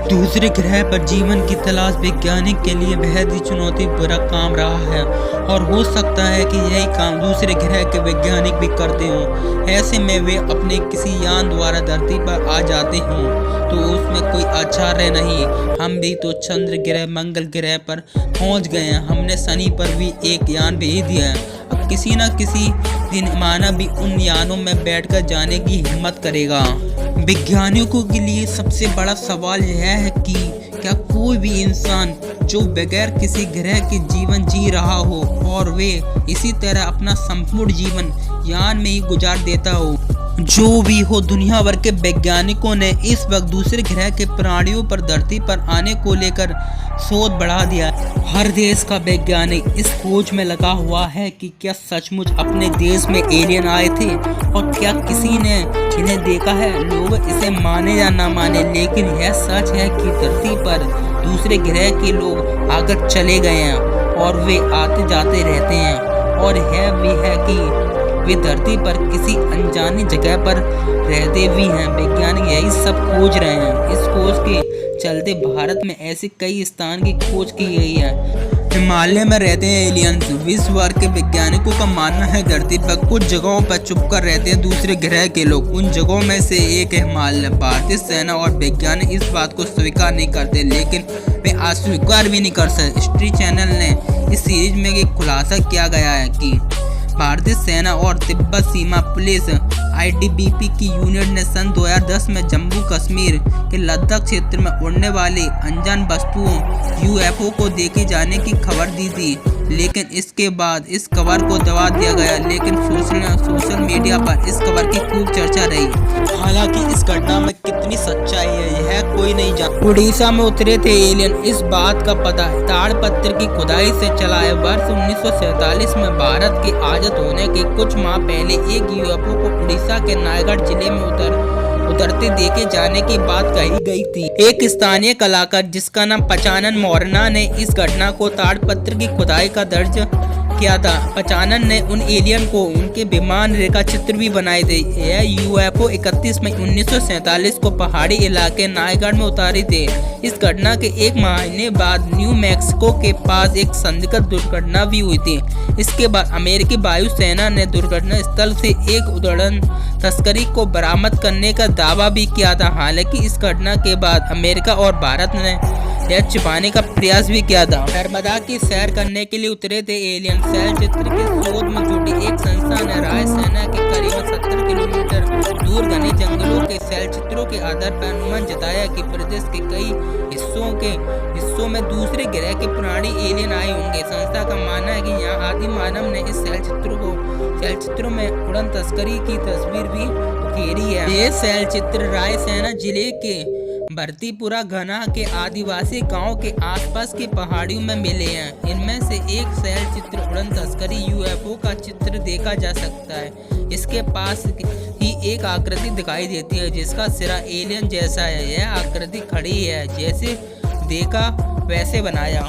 दूसरे ग्रह पर जीवन की तलाश वैज्ञानिक के लिए बेहद ही चुनौतीपूर्ण काम रहा है और हो सकता है कि यही काम दूसरे ग्रह के वैज्ञानिक भी करते हों। ऐसे में वे अपने किसी यान द्वारा धरती पर आ जाते हों तो उसमें कोई आश्चर्य नहीं। हम भी तो चंद्र ग्रह मंगल ग्रह पर पहुंच गए हैं। हमने शनि पर भी एक यान भेज दिया है। अब किसी न किसी दिन मानव भी उन यानों में बैठकर जाने की हिम्मत करेगा। वैज्ञानिकों के लिए सबसे बड़ा सवाल यह है कि क्या कोई भी इंसान जो बगैर किसी ग्रह के जीवन जी रहा हो और वे इसी तरह अपना संपूर्ण जीवन यान में ही गुजार देता हो। जो भी हो, दुनिया भर के वैज्ञानिकों ने इस वक्त दूसरे ग्रह के प्राणियों पर धरती पर आने को लेकर शोध बढ़ा दिया है। हर देश का वैज्ञानिक इस खोज में लगा हुआ है कि क्या सचमुच अपने देश में एलियन आए थे और क्या किसी ने इन्हें देखा है। लोग इसे माने या ना माने, लेकिन यह सच है कि धरती पर दूसरे ग्रह के लोग आकर चले गए हैं और वे आते जाते रहते हैं। और यह भी है कि वे धरती पर किसी अनजानी जगह पर रहते भी हैं। वैज्ञानिक यही सब खोज रहे हैं। इस खोज के चलते भारत में ऐसे कई स्थान की खोज की गई है। हिमालय में रहते हैं एलियंस। विश्व भर के वैज्ञानिकों का मानना है धरती पर कुछ जगहों पर छुपकर रहते हैं दूसरे ग्रह के लोग। उन जगहों में से एक है हिमालय। भारतीय सेना और वैज्ञानिक इस बात को स्वीकार नहीं करते, लेकिन वे अस्वीकार भी नहीं कर सकते। हिस्ट्री चैनल ने इस सीरीज में एक खुलासा किया गया है कि भारतीय सेना और तिब्बत सीमा पुलिस ITBP की यूनिट ने सन 2010 में जम्मू कश्मीर के लद्दाख क्षेत्र में उड़ने वाली अनजान वस्तुओं UFO को देखे जाने की खबर दी थी, लेकिन इसके बाद इस खबर को दबा दिया गया। लेकिन सोशल मीडिया पर इस खबर की खूब चर्चा रही। हालांकि इस घटना में कितनी सच्चाई है यह कोई नहीं जानता। उड़ीसा में उतरे थे एलियन, इस बात का पता ताड़पत्र की खुदाई से चला है। वर्ष 1947 में भारत के आजाद होने के कुछ माह पहले एक UFO को उड़ीसा के नायगढ़ जिले में उतरते देखे जाने की बात कही गई थी। एक स्थानीय कलाकार जिसका नाम पचानन मोरना ने इस घटना को ताड़पत्र की खुदाई का दर्ज किया था। पचानन ने उन एलियन को उनके विमान रेखा चित्र भी बनाए थे। यह UFO 31 मई 1947 को पहाड़ी इलाके नायगढ़ में उतारी थे। इस घटना के एक महीने बाद न्यू मैक्सिको के पास एक संदिग्ध दुर्घटना भी हुई थी। इसके बाद अमेरिकी वायुसेना ने दुर्घटना स्थल से एक उड़न तस्करी को बरामद करने का दावा भी किया था। हालांकि इस घटना के बाद अमेरिका और भारत ने यह छिपाने का प्रयास भी किया था। नर्मदा की सैर करने के लिए उतरे थे एलियन। शैल चित्र की शोध में जुटी एक संस्था ने रायसेना के करीब 70 किलोमीटर दूर घने जंगलों के शैल चित्रों के आधार पर अनुमान जताया कि प्रदेश के कई हिस्सों में दूसरे ग्रह के प्राणी एलियन आए होंगे। संस्था का मानना है कि यहाँ आदि मानव ने इस शैल चित्रों में उड़न तस्करी की तस्वीर भी उकेरी है। ये शैल चित्र रायसेना जिले के भरतीपुरा घना के आदिवासी गांव के आसपास की पहाड़ियों में मिले हैं। इनमें से एक शैल चित्र उड़न तस्करी UFO का चित्र देखा जा सकता है। इसके पास ही एक आकृति दिखाई देती है जिसका सिरा एलियन जैसा है। यह आकृति खड़ी है, जैसे देखा वैसे बनाया।